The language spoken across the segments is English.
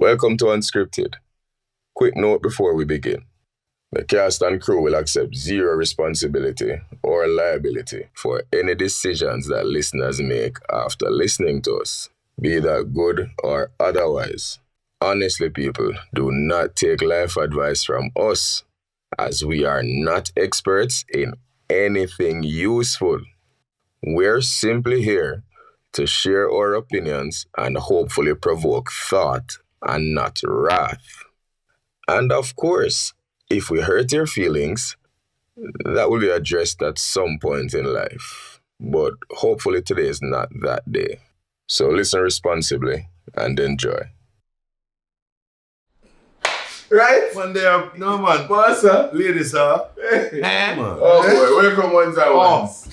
Welcome to UnScripted. Quick note before we begin. The cast and crew will accept zero responsibility or liability for any decisions that listeners make after listening to us, be that good or otherwise. Honestly, people, do not take life advice from us, as we are not experts in anything useful. We're simply here to share our opinions and hopefully provoke thought and not wrath. And of course, if we hurt your feelings, that will be addressed at some point in life. But hopefully today is not that day. So listen responsibly and enjoy. Right? One day, no man. Boss, sir. Ladies, sir. Man. Man. Oh boy, welcome once and once.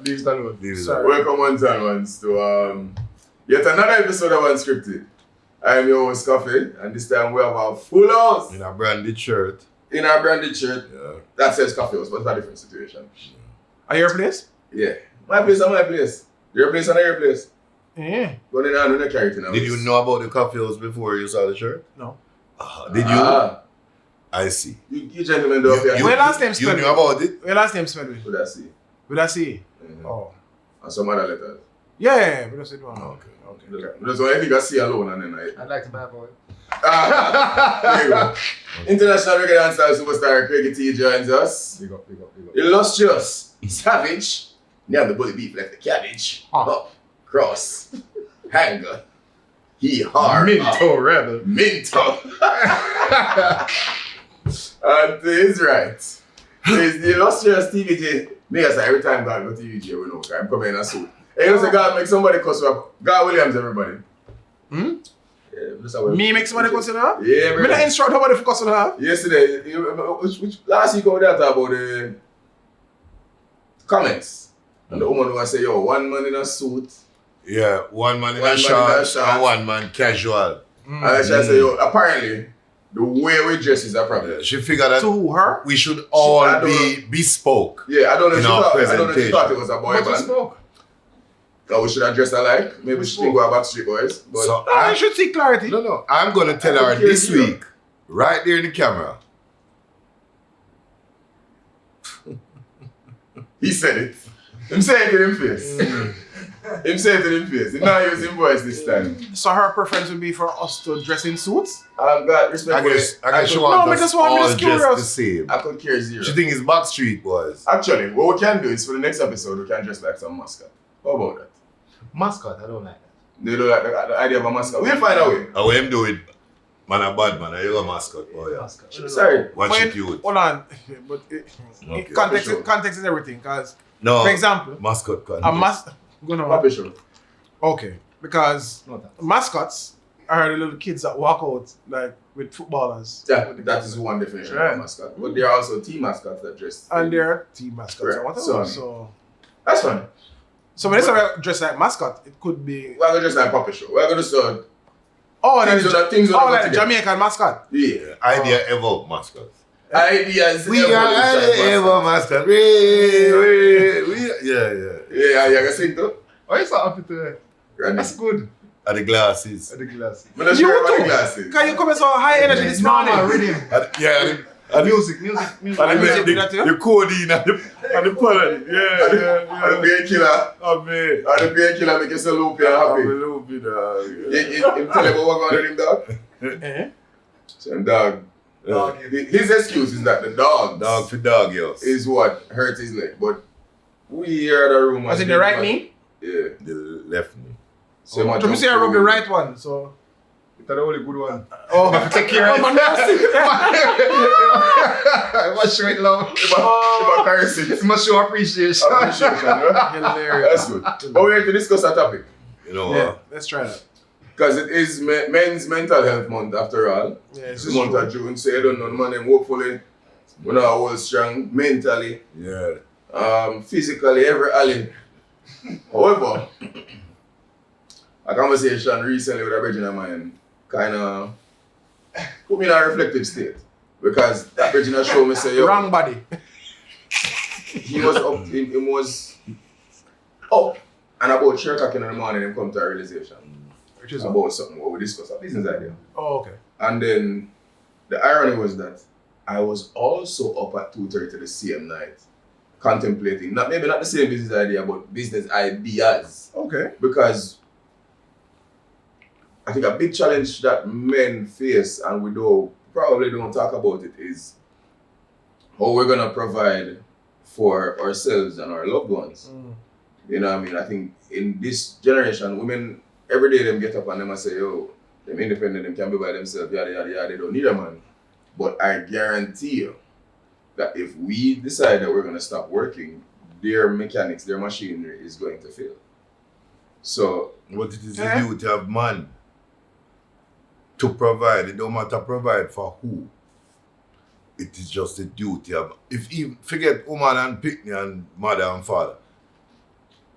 Leave it alone. Welcome once and once to yet another episode of UnScripted. I am your host, Coffee, and this time we have a full house. In a branded shirt. In our branded shirt. Yeah. That says Coffee House, but it's a different situation. Are your place? Yeah. My place and my place. Your place and your place. Yeah. But then I don't carry it in. Did you know about the coffee house before you saw the shirt? No. Did you? I see. You gentlemen do up here. Where last name You spelled? knew about it? Where last name spelled? Would I see? Will I see? Mm-hmm. Oh. And some other letters. Yeah, but I said one. Okay. That's why I think I see alone and then I'd like to buy a boy. There you go. International reggae dancehall superstar Craigie T joins us. Big up. Illustrious, savage, now the bully beef left the cabbage. Up, cross, hanger, he hard. Minto rebel. Minto. And to his right is the illustrious TVJ. Me as every time God go TVJ, we know I'm coming in a suit. Hey, you know, God make somebody cuss up. God Williams, everybody. Hmm? Yeah, Me make somebody consider her? Yeah, Me not instruct nobody for consider her. yesterday, which last week over there talk about the comments. And the woman was say, yo, one man in a suit. Yeah, one man in One man a in a short short. and one man casual. And I say, yo, apparently, the way we dress is a problem. She figured that To who? Her? we should I all don't be bespoke. Yeah, I don't know if In she our thought, I don't know if she presentation. thought it was a boy But you band. spoke. Or we should have dressed alike. Maybe she think we are Backstreet Boys. But So No, you should see clarity. no, I'm going to tell I her don't care this either. week, right there in the camera. he said it. Him say it in him face. Him say it in him face. He not use him voice this time. So her preference would be for us to dress in suits? I've got respect I for guess it. she No, wants but us just want me all to dressed curious. the same. I could care zero. She think it's Backstreet Boys. Actually, what we can do is for the next episode, we can dress like some mascot. How about that? Mascot, I don't like that. They don't like the idea of a mascot. We'll find a way. I want him do it. Man a bad man, you a mascot. Oh yeah. Mascot. Sorry. Watch When- it youth. Hold on. But Okay. context, For sure. context is everything. Because, No. for example, Mascot a mascot. Papi show. Okay. Because Not that. mascots are the little kids that walk out like with footballers. Yeah, that is one definition of Right. a mascot. But there are also team mascots that dress. And they're team mascots Correct. or whatever. So- That's fun. So when they say dress like mascot, it could be We're going to dress like Papi show. We're going to start. things things like together. Jamaican mascot. Yeah. Idea ever mascots. Ideas. We are evolution ever mascots. mascot. Yeah. Yeah, you can sing too. Oh, it's not happy today. Randy. That's good. And the glasses. At the glasses. I'm not You sure about too. the glasses. Can you come in so high energy this morning? Rhythm. And Music. the codeine and the pollen. And the painkiller. I mean, And the painkiller make you so loopy and I'm a happy. little bit, Him tell him what we're going to him, dog. Eh? So, dog. His excuse is that the dog Dog for dog, yo. is what hurt his leg. But we heard a rumor. Was it the right knee? Yeah. The left knee. So much To me say I rub the right one, so. It's the only good one. Oh, Take care of oh, it. nasty. I must show it love. About currency. I must show appreciation. Appreciation, right? Hilarious. That's good. But we're here to discuss that topic. You know, Yeah, let's try that. Because it is Men's Mental Health Month after all. Yeah, It's this the is month true. of June, so you don't know, man, and hopefully we're not all strong mentally, yeah. physically, every alley. However, a conversation recently with a virgin of mine kind of put me in a reflective state. Because that virgin showed me, say, yo, Wrong body. he was up, he was up, and about 3 o'clock in the morning, he come to a realization. Which is about something what we discussed, a business idea. Oh, okay. And then the irony was that I was also up at 2:30 the same night, contemplating maybe not the same business idea, but business ideas. Okay. Because I think a big challenge that men face, and we probably don't talk about it, is how we're gonna provide for ourselves and our loved ones. You know what I mean? I think in this generation, women every day them get up and them say, yo, them independent, them can be by themselves, yada yada yada, they don't need a man. But I guarantee you that if we decide that we're gonna stop working, their mechanics, their machinery is going to fail. So But it is the duty of man to provide. It don't matter provide for who. It is just the duty of, if you forget woman and picnic and mother and father,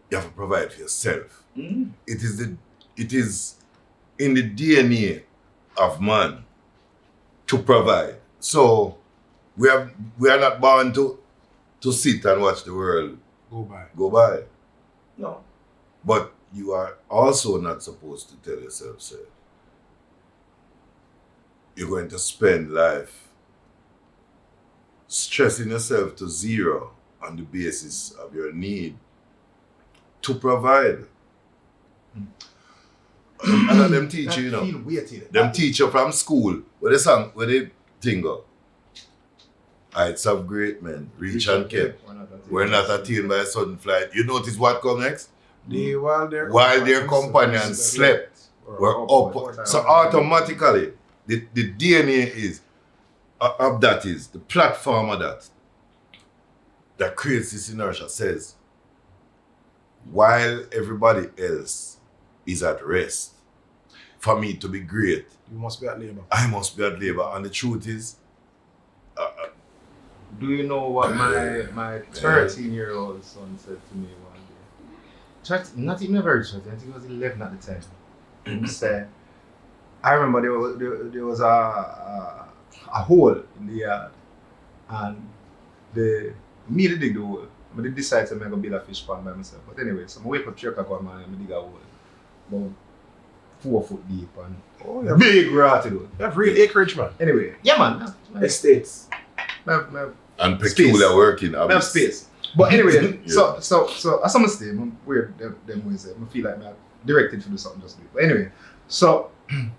you have to provide for yourself. It is in the DNA of man to provide. So we are not born to sit and watch the world go by. no. But you are also not supposed to tell yourself, say, you're going to spend life stressing yourself to zero on the basis of your need to provide. And then them teach you, you know. Feel weighted. Them teach you from school. Where they think of heights of great men, reach and kept. We're not attained by a sudden flight. You notice what comes next? While their companions slept, were up. So automatically, the DNA is of that is the platform of that creates this inertia says, while everybody else is at rest, for me to be great, you must be at labor. I must be at labor. And the truth is, Do you know what my 13-year-old son said to me one day? Not even very 13, I think he was 11 at the time. He said, I remember there was a hole in the yard, and me to dig the hole. I decided to make a build a fish pond by myself. But anyway, so I wake up 3 o'clock one morning and I dig a hole about 4 foot deep and big rotted hole. You have real acreage, man. Anyway, yeah man. Estates. and peculiar working I have habits. space. But anyway, Yeah. so as I'm stay, I'm weird them ways. I feel like I'm directed to do something just do it. But anyway, so I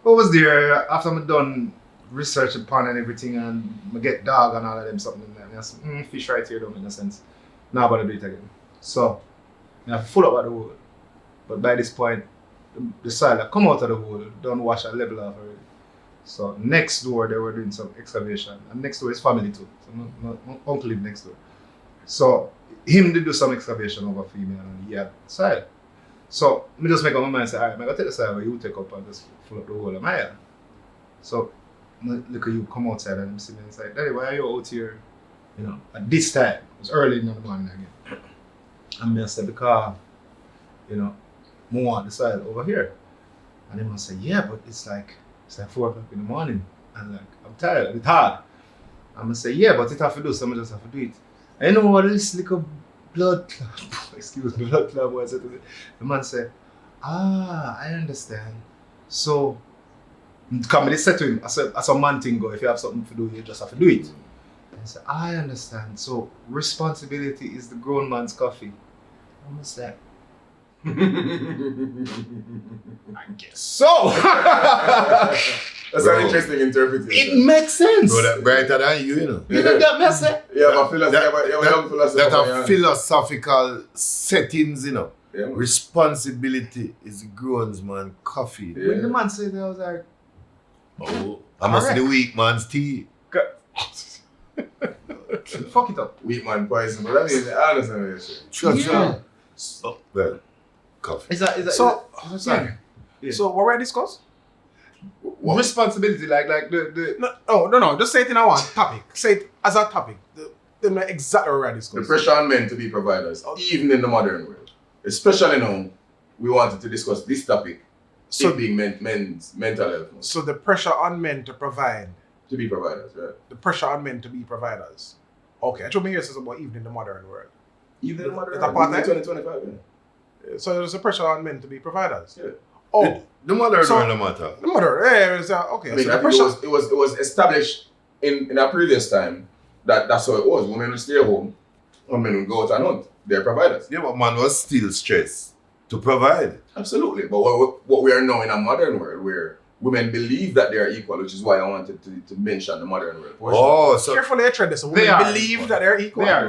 was there after I'm done researching pond and everything, and I get dog and all of them something like that. And I said, fish right here don't make no sense. Now I'm gonna do it again. So I full up at the hole. But by this point, the soil that come out of the hole don't wash and level off already. So next door they were doing some excavation, and next door is family too. So my uncle lived next door. So him did do some excavation over female and he had soil. So I just make up my mind and say, alright, I'm gonna take the soil you take up and just fill up the whole of my yard. So look at you come outside and I'm sitting inside, Daddy, why are you out here? You know, at this time, it was early in the morning again. And I said, because, you know, I want the soil over here. And then I say, yeah, but it's like 4 o'clock in the morning. And like, I'm tired, it's hard. I'm gonna say, yeah, but it have to do, so I just have to do it. And you know what this little blood clot, excuse me, blood clot boy said to me? The man said, I understand. So, come and said to him, as a man thing go, if you have something to do, you just have to do it. And I said, I understand. So, responsibility is the grown man's coffee. I'm just like, I guess so. That's an interesting interpretation. It makes sense. Bro, that brighter than you know. You know that message? That have philosophical settings, you know. Yeah, man. Responsibility is the grown man's coffee. Yeah. When the man said that, I was like, Oh, I must be the weak man's tea. fuck it up. Weak man poison, but that means I understand what you're saying. Sure. Oh, well, coffee. Is that So, sorry. Yeah. So what were we discuss? Responsibility, like the No. Just say it in a one topic. Say it as a topic. The exactly what we The discuss. pressure on men to be providers, even in the modern world. Especially now, we wanted to discuss this topic, So- it being men's mental health. So the pressure on men to provide. To be providers, right? The pressure on men to be providers. Okay, I told me here says about even in the modern world. Even in the modern It's a world, part-time? even 2025, yeah. So there's a pressure on men to be providers. Yeah. Oh, The mother So- don't matter. the mother. Yeah, it was, okay. I mean, so I the think pressure. it was established in a previous time that's how it was. Women would stay home, women would go out and hunt. They're providers. Yeah, but man was still stressed to provide. Absolutely. But what we are now in a modern world where women believe that they are equal, which is why I wanted to mention the modern world portion. Oh, so Carefully, I tread this. So They women are believe equal. that they're equal. They are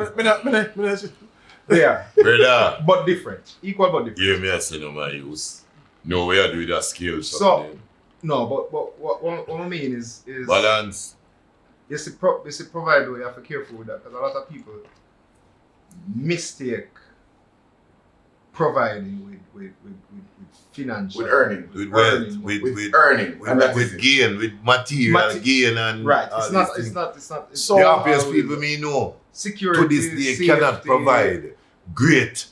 They are, brother, but different. Equal but different. hear me I say no my use. No way I do that skill. So- No, but what I mean is balance. you see provide though, you have to be careful with that because a lot of people mistake providing with financial With earning. With earning, wealth, With earning. And that is with it. gain, with material gain and right. all It's these not. things. It's So- The all happiest with people me know security to this day safety. cannot provide great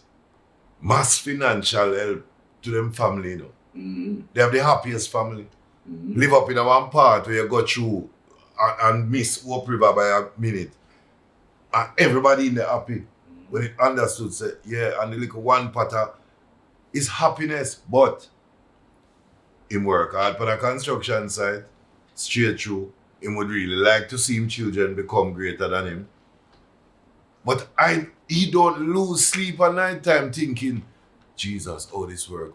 mass financial help to them family, you know. Mhm. They have the happiest family. Mhm. Live up in a one part where you go through and miss Hope River by a minute. And everybody in there happy. When it understood, say, yeah, and the little one patter is happiness, but him work hard for the construction site, straight through. Him would really like to see him children become greater than him. But he don't lose sleep at night time thinking, Jesus, all this work.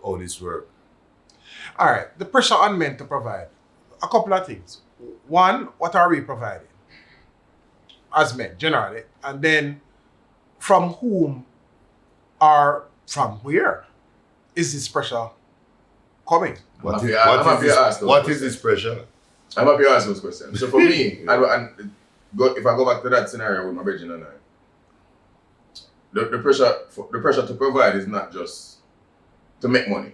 All right, the pressure on men to provide. A couple of things. One, what are we providing as men, generally? And then, from whom or from where is this pressure coming? What I'm is, happy- I'm what happy is to this, ask those what is questions. this pressure? I'm happy you asked those questions. So for me, if I go back to that scenario with my Bridget and I, the pressure to provide is not just to make money.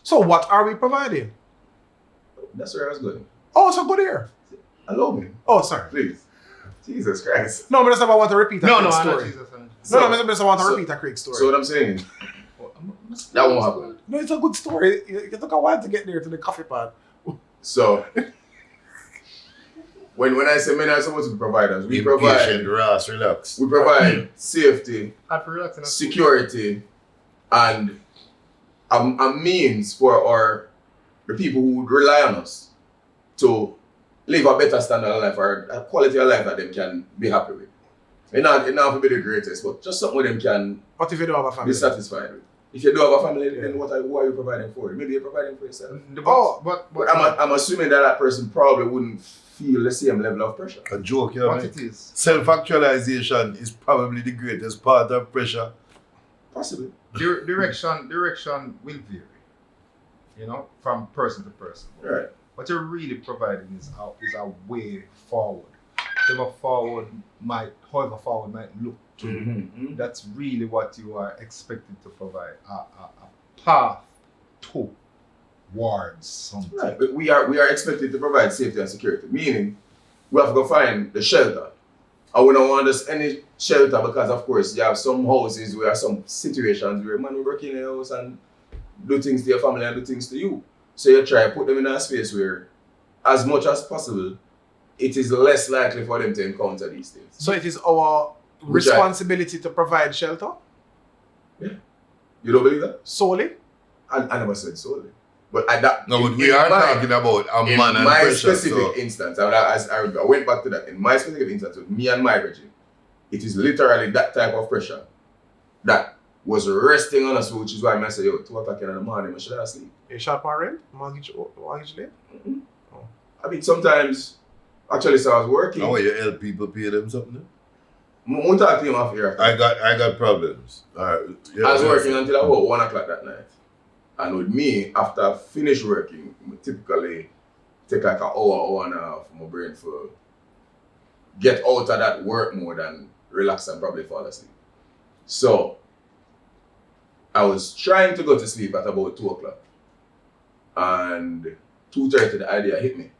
So what are we providing? That's where I was going. Oh, so good here. Allow me, Oh, sorry. please. Jesus Christ. No, but that's not what I want to repeat a No, Craig I know story. Jesus. No, I just want to so- repeat a Craig story. So what I'm saying is, that won't happen. No, it's a good story. It took a while to get there to the coffee pod. So when I say men are supposed to be providers, we Impatient, provide Ross, relax. we provide safety, Hard for relaxing. security, and a means for the people who would rely on us to live a better standard of life or a quality of life that they can be happy with. It not have to be the greatest, but just something them can What if you don't have a family? be satisfied with. If you do have a family, Yeah. then who are you providing for? Maybe you're providing for yourself. Oh, but But I'm assuming that person probably wouldn't feel the same level of pressure. A joke, yeah, what man. it is. Self-actualization is probably the greatest part of pressure. Possibly. Direction will vary, you know, from person to person. Right. What you're really providing is a way forward. However forward might look to you. Mm-hmm. That's really what you are expected to provide. A path towards something. Right. But we are expected to provide safety and security, meaning we have to go find the shelter. And we don't want just any shelter because, of course, you have some houses where some situations where man will break in your house and do things to your family and do things to you. So you try to put them in a space where, as much as possible, it is less likely for them to encounter these things. So it is our Which I- responsibility to provide shelter You don't believe that? solely? I never said solely. But at that, No, but in we are my- talking about a in man and my pressure. specific So instance, I went back to that. In my specific instance with me and my regime, it is literally that type of pressure that was resting on us, which is why I say, yo, 2 o'clock in the morning, I should have sleep. You shot for rent? Mortgage late? I mean, sometimes, actually, so I was working. how you help people pay them something? I won't talk to him off here. I got problems. All right. Yeah, I was yeah. working until about 1 o'clock that night. And with me, after I finish working, I typically take like an hour and a half for my brain for get out of that work mode and relax and probably fall asleep. So I was trying to go to sleep at about 2 o'clock. And 2:30 the idea hit me.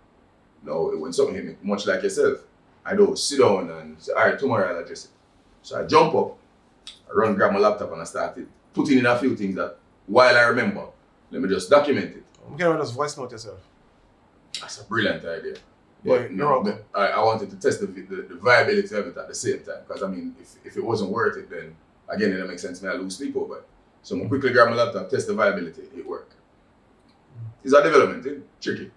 No, when something hit me, much like yourself, I don't sit down and say, all right, tomorrow I'll address it. So I jump up, I run, grab my laptop and I started putting in a few things that while I remember, let me just document it. You can just voice note yourself. That's a brilliant idea. Yeah, But you're welcome. I wanted to test the viability of it at the same time. Because I mean, if it wasn't worth it, then again, it doesn't make sense to me, I lose sleep over it. So I quickly grab my laptop, test the viability, it worked. It's a development, it's tricky.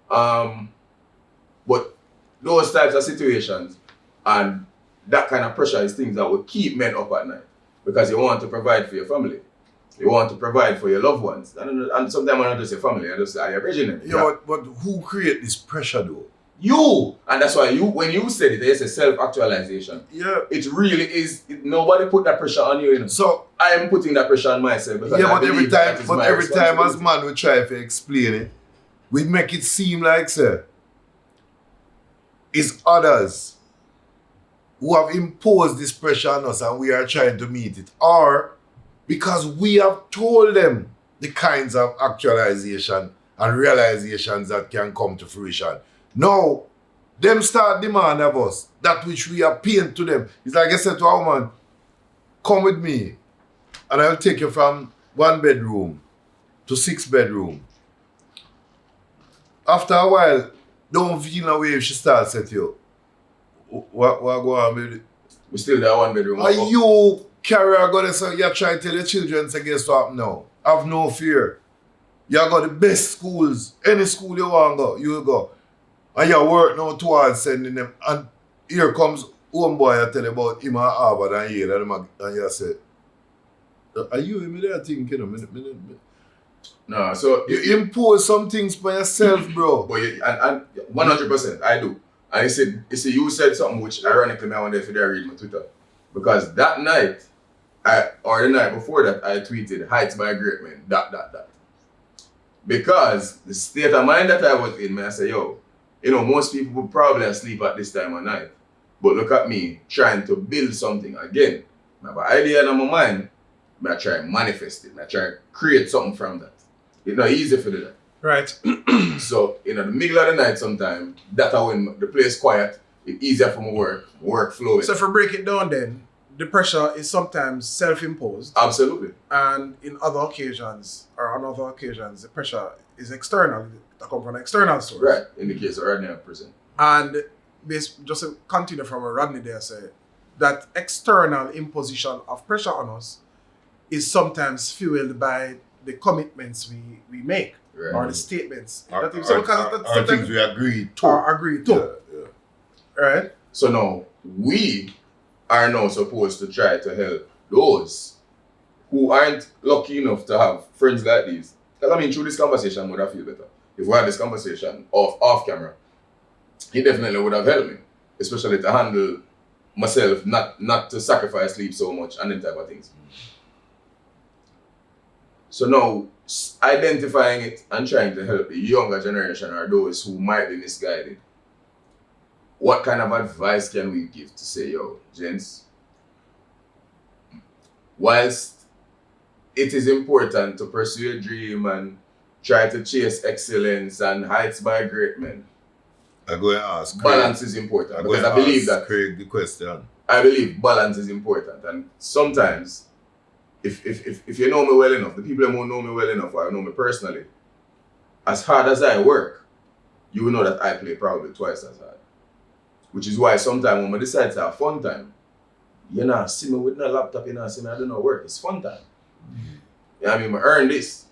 But those types of situations and that kind of pressure is things that will keep men up at night because you want to provide for your family. You want to provide for your loved ones. And sometimes I'm not just your family, I just say your brethren. Yeah, but who create this pressure though? You! And that's why when you said it, it's a self-actualization. Yeah. It really is. Nobody put that pressure on you, you know. So I am putting that pressure on myself because yeah, I but believe that is my every time as responsibility. man we try to explain it, we make it seem like sir, it's others who have imposed this pressure on us and we are trying to meet it. Or because we have told them the kinds of actualization and realizations that can come to fruition. Now, them start demand of us that which we have paid to them. It's like I said to a woman, come with me and I'll take you from 1 bedroom to 6 bedroom. After a while, don't feel no way if she starts at you. What go on with it? We still there 1 bedroom. Are you carry her go there so you try to tell your children say guess what now? Have no fear. You got the best schools. Any school you want to go, you will go. And you work now towards sending them. And here comes homeboy I tell you about him at Harvard and Yale and you say, are you in there thinking? No, so You impose some things by yourself, bro. But and 100% I do. And you said something which ironically I wonder if you read my Twitter. Because that night, or the night before that, I tweeted heights by great men, ... Because the state of mind that I was in, I say, yo, you know, most people would probably asleep at this time of night. But look at me trying to build something again. I have an idea in my mind, I try and manifest it. I try and create something from that. It's not easy for do that. Right. So, in the middle of the night sometime, that's when the place quiet, it's easier for my work flowing. So if we break it down then, the pressure is sometimes self-imposed. Absolutely. And in other occasions, or on other occasions, the pressure is external. It comes from an external source. Right, in the case of Rodney prison. And just to continue from what Rodney there said, that external imposition of pressure on us is sometimes fueled by the commitments we make. Right. Or the statements. Or Sometimes things we agree to. or agree to. Yeah. Right? So now, we are now supposed to try to help those who aren't lucky enough to have friends like these. Because I mean, through this conversation, would I feel better. If we had this conversation off camera, he definitely would have helped me. Especially to handle myself, not to sacrifice sleep so much and them type of things. So now, identifying it and trying to help the younger generation or those who might be misguided. What kind of advice can we give to say, yo, gents, whilst it is important to pursue a dream and try to chase excellence and heights by great men, I'm going to ask balance is important. I'm Because going I to believe ask that Craig the question. I believe balance is important. And sometimes, if you know me well enough, the people who know me well enough, or know me personally, as hard as I work, you will know that I play probably twice as hard. Which is why sometimes when I decide to have fun time, you know, see me with no laptop, you know, see me, I don't know work, it's fun time. You know what I mean? I earn this.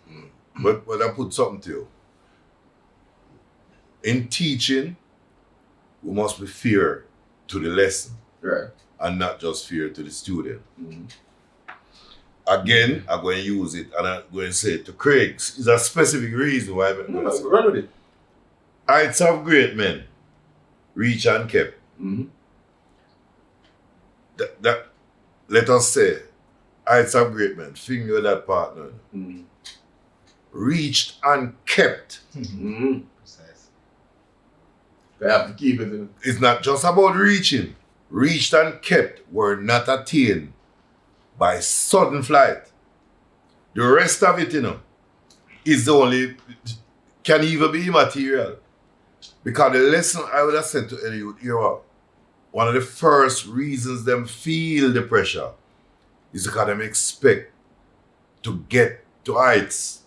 But I put something to you. In teaching, we must be fair to the lesson Right. and not just fair to the student. Mm-hmm. Again, I'm going to use it and I'm going to say it to Craig. It's a specific reason why I'm going to say it. Run with it. Heights of great men, reach and kept. Mm-hmm. That let us say, heights of great men, finger that partner, Mm-hmm. reached and kept. Mm-hmm. Precise. They have to keep it in. It's not just about reaching. Reached and kept were not attained by sudden flight. The rest of it, is the only, can even be immaterial. Because the lesson I would have said to any youth, one of the first reasons them feel the pressure is because them expect to get to heights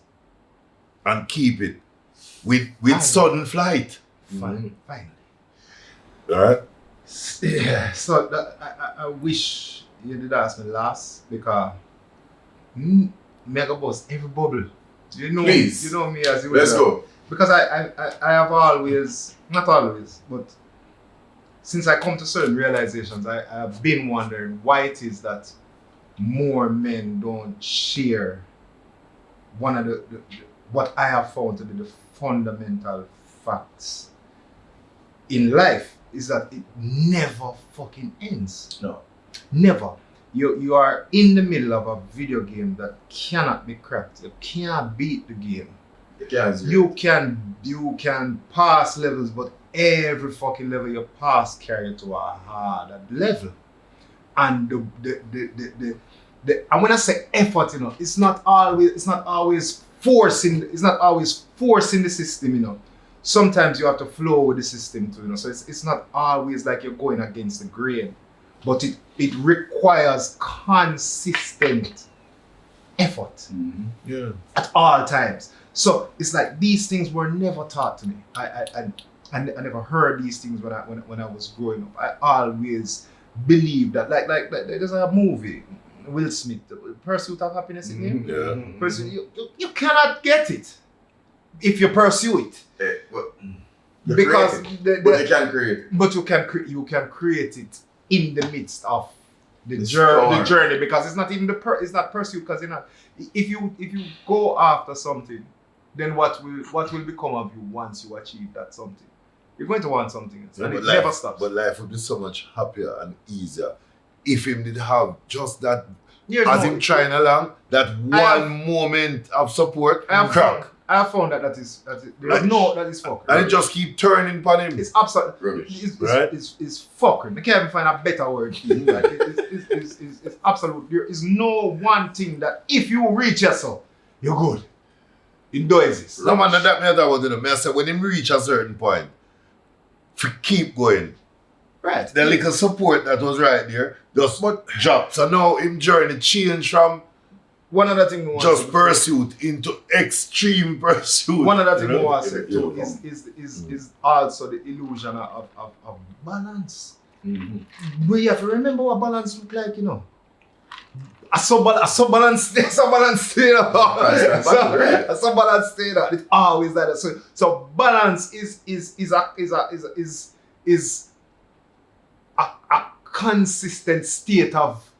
and keep it with sudden flight. Fine. Alright? Yeah, so I wish you did ask me last because me go bust every bubble You know, Please. you know me as you Let's go. Because I have always, not always, but since I come to certain realizations, I have been wondering why it is that more men don't share one of the what I have found to be the fundamental facts in life is that it never fucking ends. No. Never. You are in the middle of a video game that cannot be cracked. You can't beat the game. You can pass levels, but every fucking level you pass carry to a harder level. And and when I say effort, you know, it's not always forcing the system, you know. Sometimes you have to flow with the system too, you know. So it's not always like you're going against the grain, but it requires consistent effort. Mm-hmm. Yeah. At all times. So it's like these things were never taught to me. I never heard these things when I was growing up. I always believed that like there's a movie, Will Smith, The Pursuit of Happiness in him. Yeah. You cannot get it if you pursue it. Because but you can create it. But you can create it in the midst of the storm. journey, because it's not even it's not pursuit, because you're not, if you go after something, then what will become of you once you achieve that something? You're going to want something else, and it never stops. But life would be so much happier and easier if him did have just that, him trying along, that one moment of support, crack. I have found that is fucking. And it just keep turning upon him. It's absolute rubbish. It's fucking. I can't even find a better word. Like, it's absolute. There is no one thing that if you reach yourself, you're good. It does exist. No man, that was in the say when him reach a certain point, keep going. Right. The little support that was right there just dropped. So now him journey change from one other thing we want just pursuit into extreme pursuit. One other thing we want to say too is also the illusion of balance. Mm-hmm. We have to remember what balance look like, you know. A sub-balance state. A sub-balance state. It's always like that. So balance is a consistent state of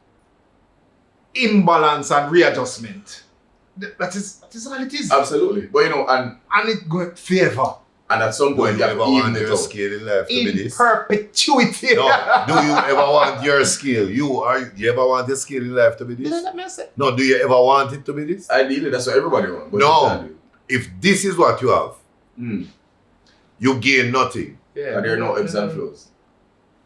imbalance and readjustment. That is all it is. Absolutely. But you know, and it going favor. And at some point you have to even it your out. scale in life to be In this. perpetuity. No, do you ever want your scale? You ever want your scale in life to be this? No, do you ever want it to be this? Ideally, that's what everybody wants. But No. you can't do. If this is what you have, you gain nothing. Yeah. And there are no ebbs and flows.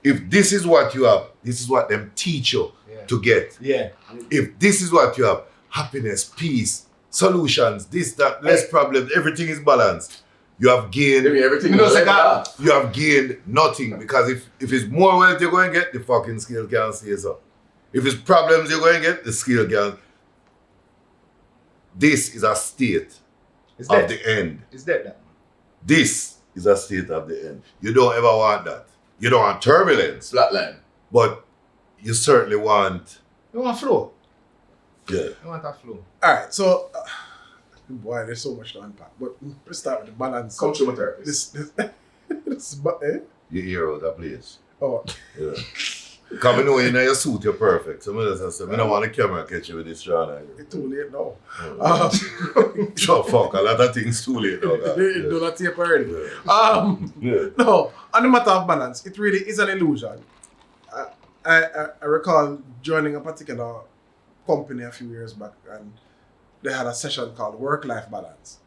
If this is what you have, this is what them teach you to get. Yeah. If this is what you have, happiness, peace, solutions, this, that, less problems, everything is balanced. You have gained. Everything You know, is like like that. You have gained nothing, because if it's more wealth you're going to get, the fucking scale can't say so. If it's problems you're going to get, the scale can't. This is a state It's of dead. the end. It's dead. That. This is a state of the end. You don't ever want that. You don't want turbulence, flatline. but you certainly want. You want flow. Yeah. You want that flow. Alright, so boy, there's so much to unpack. But let's start with the balance. Come to my therapist. You hear out that place. Oh, Yeah. Because I know in your suit you're perfect. So I just say, I don't want the camera catch you with this John. it's too late now. So fuck, a lot of things too late now. Do not tape already. Yeah. No, on the matter of balance, it really is an illusion. I recall joining a particular company a few years back, and they had a session called Work-Life Balance.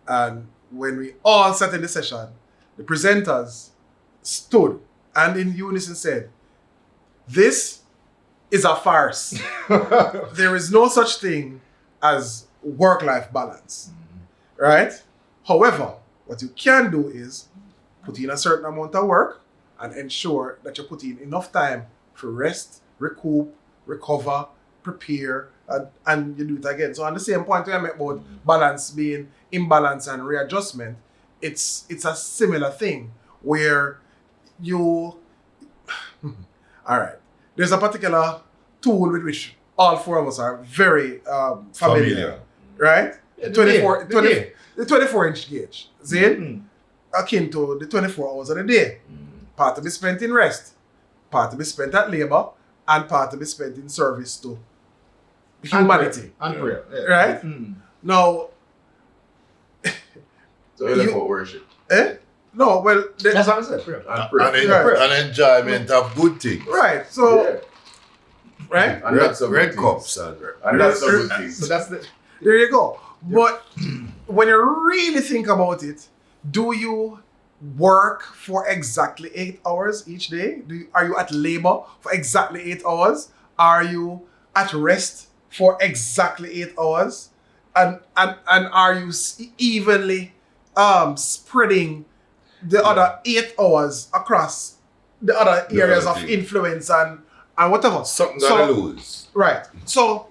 And when we all sat in the session, the presenters stood and in unison said, "This is a farce. There is no such thing as work-life balance." Right? However, what you can do is put in a certain amount of work and ensure that you put in enough time for rest, recoup, recover, prepare, and you do it again. So on the same point I make about balance being imbalance and readjustment, it's a similar thing where you all right. There's a particular tool with which all four of us are very familiar, right? The 24, day, the day. the 24-inch gauge. See? Akin to the 24 hours of the day. Part to be spent in rest, part to be spent at labor, and part to be spent in service to humanity. And prayer. Yeah. Right? Now, So you left for worship. no, well, That's what I said, prayer. And prayer. An enjoyment of good things. right. So, Yeah. right? And that's a Red good cups thing. and And that's a good thing. So that's the There you go. But when you really think about it, do you work for exactly 8 hours each day? Are you at labor for exactly 8 hours? Are you at rest for exactly 8 hours? And are you evenly spreading the other 8 hours across the other The areas other of thing. influence and whatever? something gotta lose. Right. So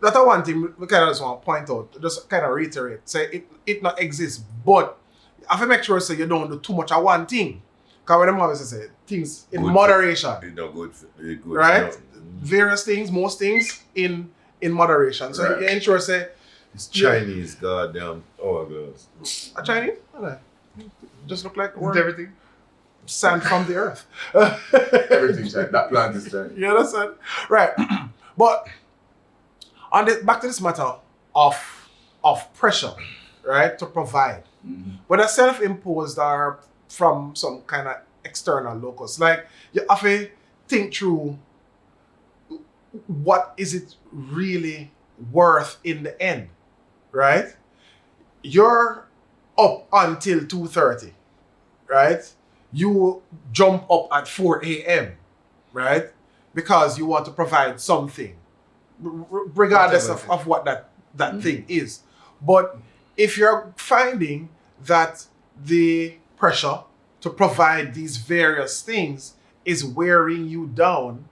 that's one thing we kind of just want to point out, just kind of reiterate, say it not exists, but you have to make sure so you don't do too much of one thing. Because when them always say things in Good moderation, It's not good. Good right? for nothing. Various things, most things in moderation. So Right. you ensure say It's Chinese, goddamn. Oh, girls. a Chinese, just look like Isn't everything. sand from the earth. Everything's Chinese. That plant is Chinese. You understand? Right. But on this, back to this matter of pressure, right, to provide. Whether self-imposed or from some kind of external locus. Like, you have to think through what is it really worth in the end, right? You're up until 2:30, right? You jump up at 4 a.m., right? Because you want to provide something, regardless of what that thing is. But if you're finding that the pressure to provide these various things is wearing you down,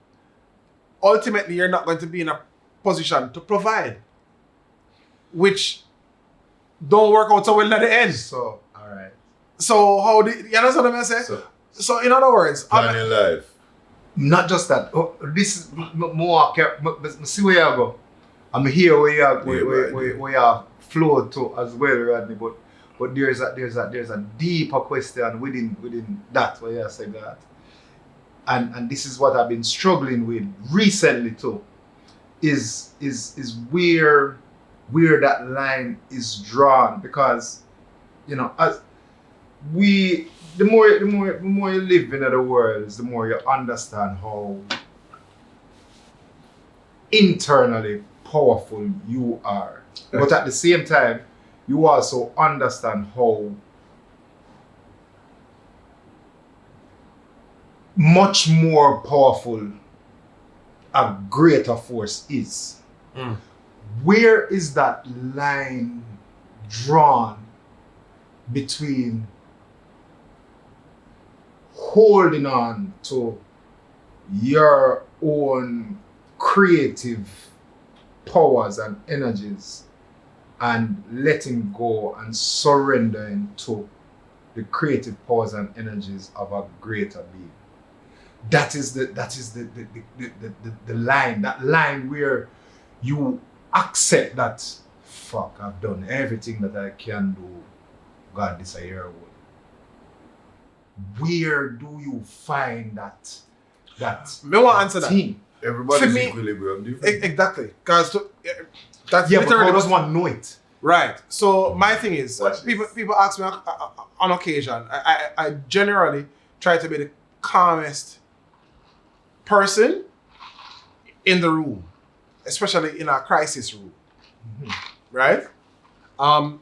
ultimately you're not going to be in a position to provide, which don't work out so well at the end. So, alright. So how do you understand what I'm saying? So in other words, Planning life. Not just that. Oh, this is more. See where you go. I'm here where you are, where you are flowed to as well, Rodney. But there's a deeper question within that where you say that. And this is what I've been struggling with recently too. Is where that line is drawn, because as the more you live in other worlds, the more you understand how internally powerful you are. But at the same time, you also understand how much more powerful a greater force is. Where is that line drawn between holding on to your own creative powers and energies and letting go and surrendering to the creative powers and energies of a greater being? That is the line, that line where you accept that, fuck, I've done everything that I can do. God, this a year old. Where do you find that me want to answer that. thing? Everybody's For me- equilibrium different. Exactly. Because that's Yeah, but literally how does what- one know it? Right. So my thing is, Watch this. people ask me on occasion. I generally try to be the calmest person in the room, especially in a crisis room. Right.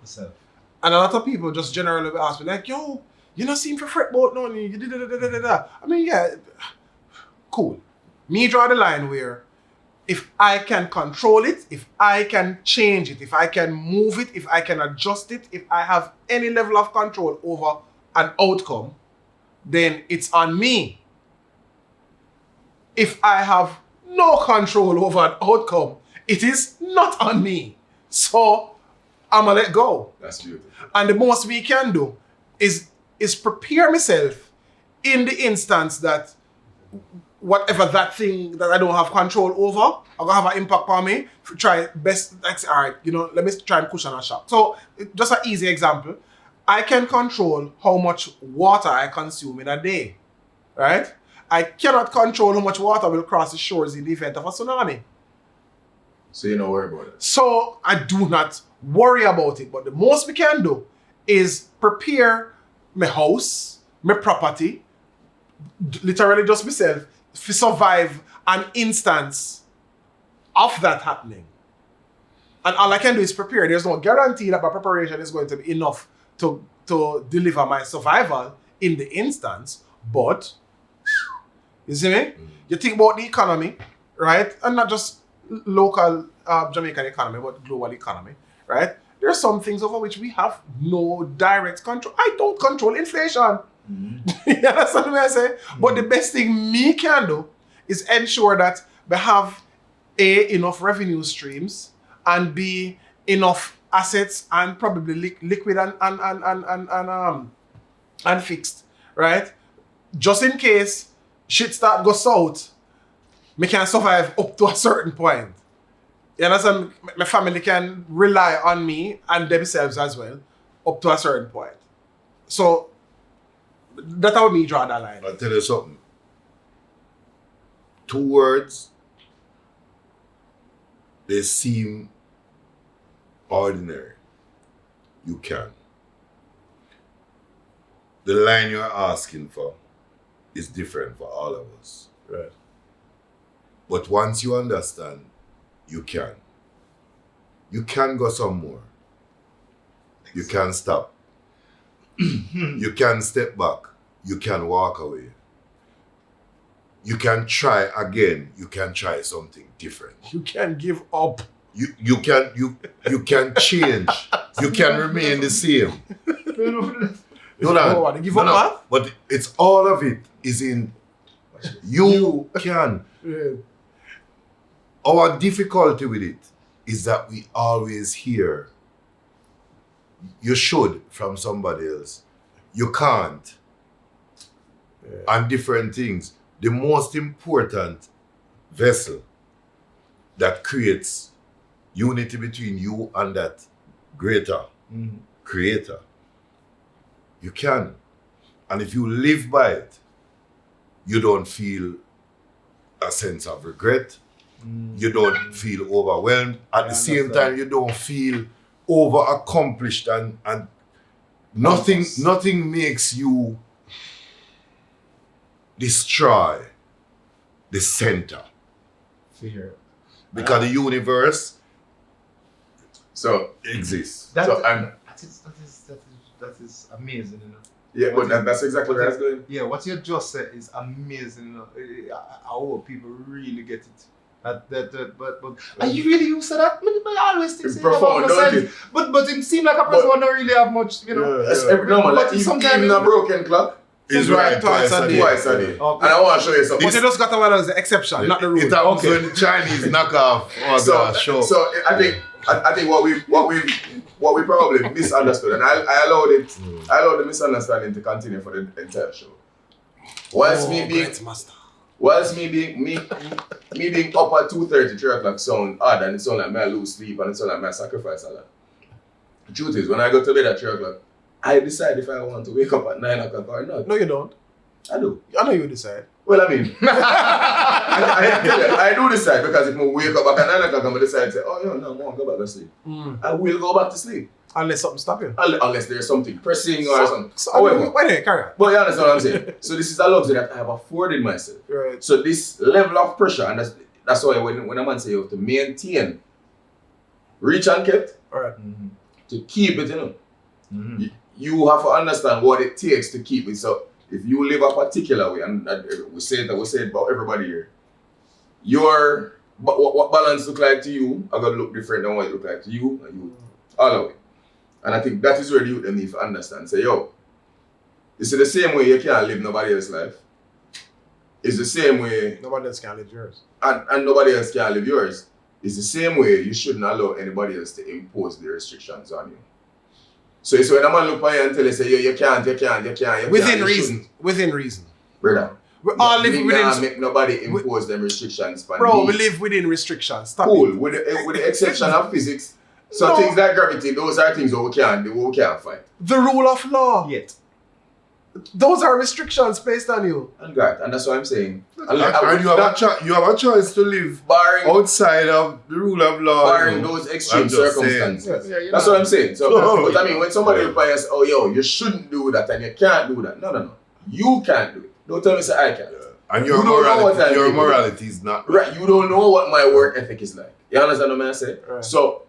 So, And a lot of people just generally ask me like, "Yo, you not seem for fret about no, you da da da da da da." I mean, yeah, cool. Me draw the line where if I can control it, if I can change it, if I can move it, if I can adjust it, if I have any level of control over an outcome, then it's on me. If I have no control over an outcome, it is not on me. So I'ma let go. That's beautiful. And the most we can do is prepare myself in the instance that whatever that thing that I don't have control over, I'm gonna have an impact on me. Try best, like, all right, let me try and cushion a shock. So just an easy example, I can control how much water I consume in a day, right? I cannot control how much water will cross the shores in the event of a tsunami. So you don't worry about it. So I do not worry about it. But the most we can do is prepare my house, my property, literally just myself, to survive an instance of that happening. And all I can do is prepare. There's no guarantee that my preparation is going to be enough to deliver my survival in the instance. But, you see me? You think about the economy, right? And not just local Jamaican economy, but global economy, right? There are some things over which we have no direct control. I don't control inflation. You understand what I say? But the best thing me can do is ensure that we have A, enough revenue streams, and B, enough assets and probably liquid and fixed, right? Just in case shit start go south, me can survive up to a certain point. You understand? My family can rely on me and themselves as well up to a certain point. So that's how me draw that line. I'll tell you something. 2 words, they seem ordinary. You can. The line you're asking for is different for all of us. Right. But once you understand, you can. You can go some more. You can stop. You can step back. You can walk away. You can try again. You can try something different. You can give up. You can change. You can remain the same. No, Oh, they give up what? But it's all of it is in you can. Yeah. Our difficulty with it is that we always hear you should from somebody else. You can't. Yeah. And different things. The most important vessel that creates unity between you and that greater creator, you can. And if you live by it, you don't feel a sense of regret. You don't feel overwhelmed. At the same time, you don't feel over accomplished and nothing makes you destroy the center. Fear. Because the universe So exists. That is amazing, yeah, but that's exactly where I was going. Yeah, what you just said is amazing. I hope people really get it. But are you really used to that? I always think It's say about profound, don't myself. it? But it seems like a person who don't really have much, That's every normal. Like, But even sometimes a broken clock, It's right right twice a day. twice a day. Okay. And I want to show you something. But you just got to one as the exception, not the rule. It happens when the Chinese knock off the show. So I think what we probably misunderstood, and I allowed the misunderstanding to continue for the entire show. Whilst me being up at 2:30, 3 o'clock sound odd, and it sound like me I lose sleep, and it sound like me I sacrifice a lot. The truth is, when I go to bed at 3 o'clock, I decide if I want to wake up at 9 o'clock or not. No, you don't. I do. I know you decide. Well, I mean, I do decide, because if I wake up at 9 o'clock and I decide to say, oh, no, I won't go back to sleep. I will go back to sleep. Unless something stop you. Unless there's something pressing or something. Wait, carry on. But you understand what I'm saying? So this is a luxury that I have afforded myself. Right. So this level of pressure, and that's why when a man say you have to maintain, reach and kept, All right. to keep it, you have to understand what it takes to keep it. So if you live a particular way, and we say it about everybody here, what balance look like to you are going to look different than what it look like to you and you all the way. And I think that is where the youth need to understand. Say, yo, it's the same way you can't live nobody else's life. It's the same way Nobody else can live yours. and nobody else can live yours. It's the same way you shouldn't allow anybody else to impose their restrictions on you. So it's when a man look at you and tell you, say, yo, you can't. Within reason. Within reason. Brother. We all live Me within. nah make nobody impose them restrictions. Bro, we live within restrictions. Stop cool, it. with the exception of physics. So No. things like gravity, those are things that we can't fight. The rule of law. Yet. Those are restrictions placed on you. And that's what I'm saying. And you have a choice to live barring outside of the rule of law. barring those extreme I'm just circumstances. saying. That's what I'm saying. So, No. but I mean, when somebody replies, oh, yo, you shouldn't do that and you can't do that. No. You can't do it. Don't tell me say I can't. And You don't know what I your think. morality is not Right, you don't know what my work ethic is like. You understand what I'm saying? Right. So,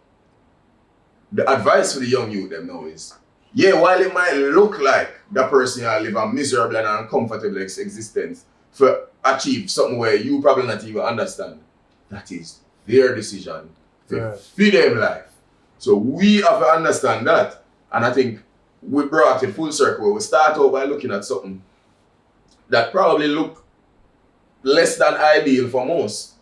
the advice for the young youth them now is, yeah, while it might look like the person you live a miserable and uncomfortable existence for achieve something where you probably not even understand, that is their decision to Right. feed them life. So we have to understand that. And I think we brought it full circle where we start out by looking at something that probably look less than ideal for most.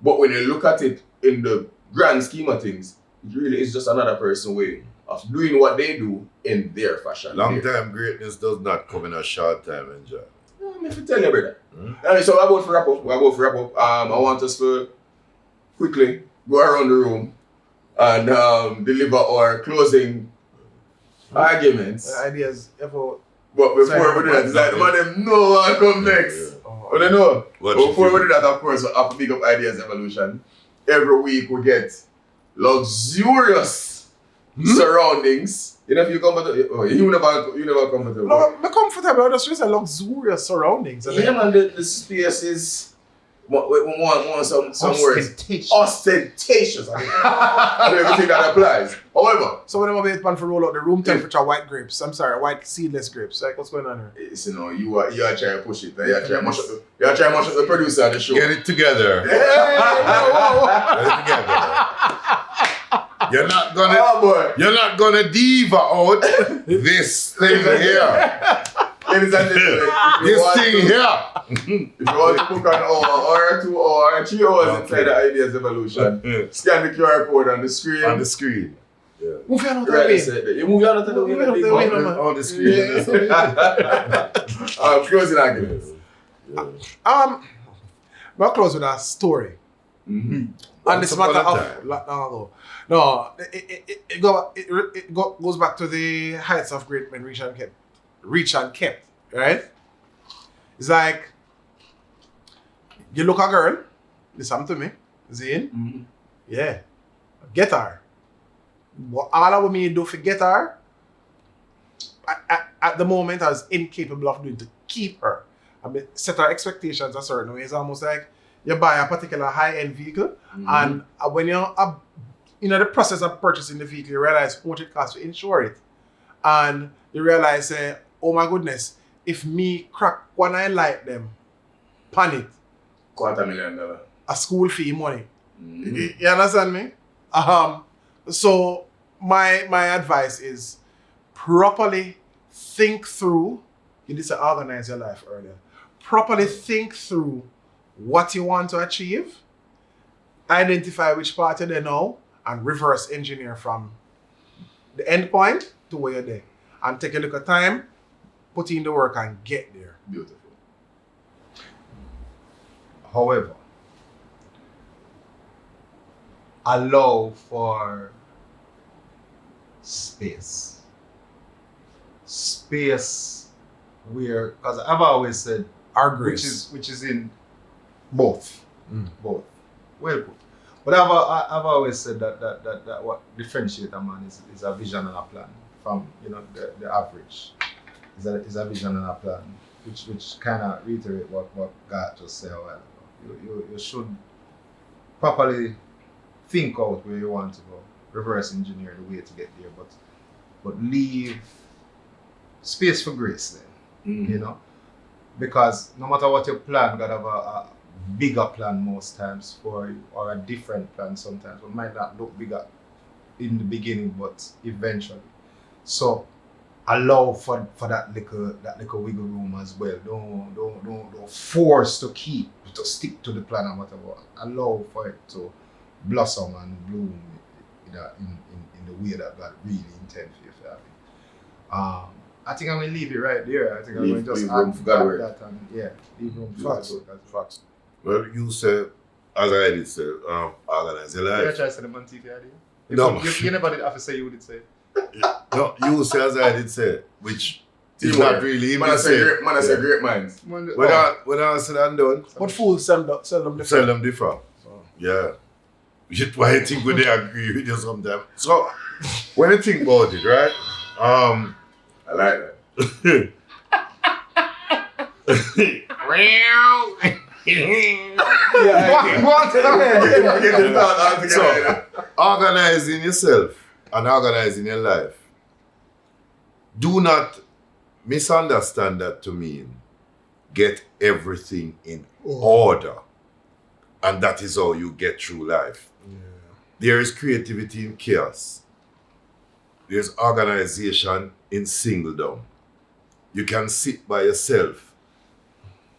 But when you look at it in the grand scheme of things, it really is just another person's way of doing what they do in their fashion. long time greatness does not come in a short time, enjoy. Let me tell you, brother. I mean, so we're about to wrap up. I want us to quickly go around the room and deliver our closing arguments. Ideas ever. But before we do that, it's like the man them know what come next. Oh, they know. What But you before we feel? do that, of course, we have to pick up Ideas Evolution. Every week we get luxurious surroundings. You know, if you comfortable, oh, you never comfortable. No, I'm comfortable. I just say luxurious surroundings. And Yeah, man, the space is we want some words. Ostentatious. I don't even think that applies. However, So when I'm waiting for roll out the room temperature white grapes. I'm sorry, white seedless grapes. Like what's going on here? it's, you know, you are trying to push it. You are trying to mash up the producer of the show. Get it together. Hey, whoa. Get it together. You're not Oh boy. gonna diva out this thing here. Ladies and gentlemen, This thing here. if you want to book an hour or 2 hours or 3 hours inside the Ideas Evolution, scan the QR code on the screen. On the screen. Yeah. Move on out Right, the that's way. it. You move on to the way. Move on to the way, man. On the screen. Closing arguments. I'll close with a story. And this Once matter upon a of time. long ago. No, it goes back to the heights of great men reach and kept, right? It's like you look a girl, listen to me, Zane. Yeah, get her. What all of me do for get her, at the moment I was incapable of doing to keep her. I mean, set her expectations a certain way. It's almost like you buy a particular high-end vehicle, and when you're the process of purchasing the vehicle, you realize how much it costs to insure it, and you realize, oh my goodness, if me crack one eye like them, pan it, $250,000. a school fee money. You understand me? So my advice is properly think through. You need to organize your life earlier. Properly think through what you want to achieve. Identify which part you're there now and reverse engineer from the end point to where you're there. And take a look at time, put in the work and get there. Beautiful. However, allow for space. Space where, because I've always said, Our grace. which is in both. Both. Well put. But I've always said that what differentiates a man is a vision and a plan from the average. Is a vision and a plan, which kind of reiterate what God just said a while ago. You should properly think out where you want to go, reverse engineer the way to get there, but leave space for grace then, because no matter what you plan, you gotta have a bigger plan most times for you, or a different plan sometimes. It might not look bigger in the beginning, but eventually. So allow for that little wiggle room as well. Don't force to stick to the plan and whatever. Allow for it to blossom and bloom in the way that God really intends for you to have it. I think I'm gonna leave it right there. I think I'm Leave- gonna just leave room add for God that, work. leave room for Facts. God work. Facts. Well, you say, as I did say, organize your You life. try to say the man TV idea? No. You never did have to say you would say. No, you say as I did say, which is Teamwork. not really him Man, I to say say. great, man, I say great minds. When I said and done, But fools seldom different. seldom differ. So, Yeah. Why you think when they agree with you sometimes? So, when you think about it, right? I like that. So, organizing yourself and organizing your life. Do not misunderstand that to mean get everything in order. And that is how you get through life. There is creativity in chaos. There's organization in singledom. You can sit by yourself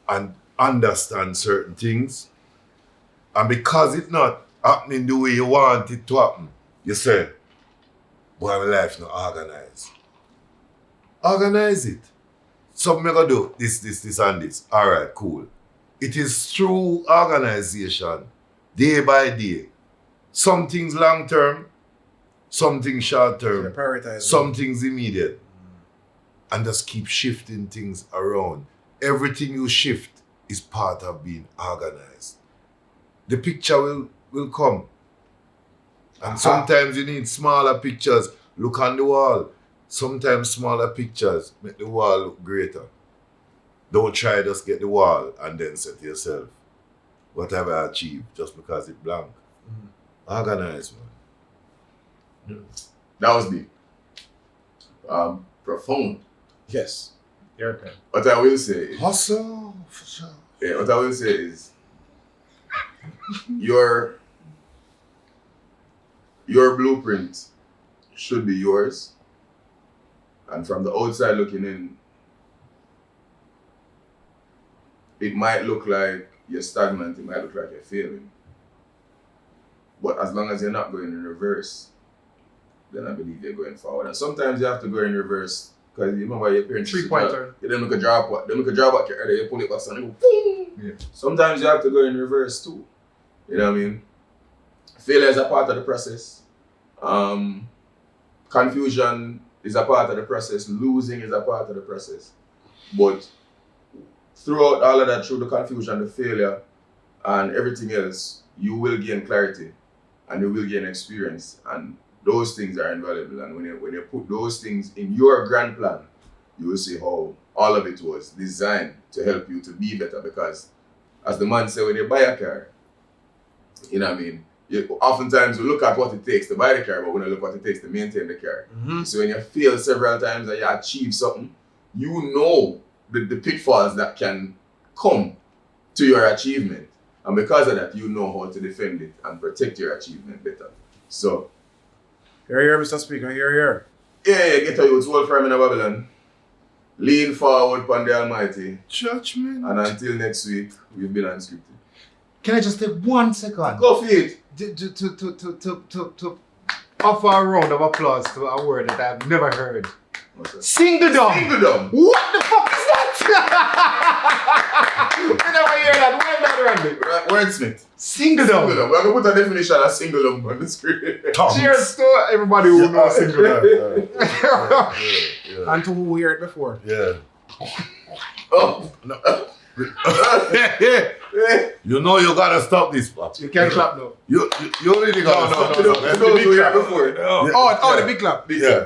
and understand certain things. And because it's not happening the way you want it to happen, you say, boy, my life not organized. Organize it. Something I gotta do, this and this. Alright, cool. It is through organization, day by day. Some things long term, some things short term, prioritize. some things immediate. And just keep shifting things around. Everything you shift is part of being organized. The picture will come. And sometimes you need smaller pictures. Look on the wall. Sometimes smaller pictures make the wall look greater. Don't try just get the wall and then say to yourself, what have I achieved just because it's blank? Organize, man. That was deep. Profound. Yes. Your turn. What I will say is, Hustle, for sure. yeah, what I will say is, your blueprint should be yours. And from the outside looking in, it might look like you're stagnant, it might look like you're failing. But as long as you're not going in reverse, then I believe you're going forward. And sometimes you have to go in reverse, because you remember your parents used to Three-pointer. you then make a drop, you pull it back and you go, boom. Yeah. Sometimes you have to go in reverse too. You know what I mean? Failure is a part of the process. Confusion is a part of the process. Losing is a part of the process. But throughout all of that, through the confusion, the failure, and everything else, you will gain clarity and you will gain experience. And those things are invaluable. And when you put those things in your grand plan, you will see how all of it was designed to help you to be better. Because as the man said, when you buy a car, you know what I mean? Oftentimes we look at what it takes to buy the car, but we don't look what it takes to maintain the car. So when you fail several times and you achieve something, you know the pitfalls that can come to your achievement. And because of that, you know how to defend it and protect your achievement better. So, Here, Mr. Speaker, here. yeah, get a youth, hold firm in Babylon. Lean forward upon the Almighty. Judgment. And until next week, we've been unscripted. Can I just take 1 second? Go for it. To offer a round of applause to a word that I've never heard. What's that? Singledom. Singledom. What the fuck is that? I never hear that. Why not, Randy? Wordsmith. Singledom. Singledom. We're going to put a definition of singledom on the screen. Cheers to everybody who knows singledom. Yeah. And to who heard it before. Yeah. Oh. No. You know you gotta stop this, pop. You can't clap now. You really gotta stop To this. those who heard before. Oh, the big clap. Yeah.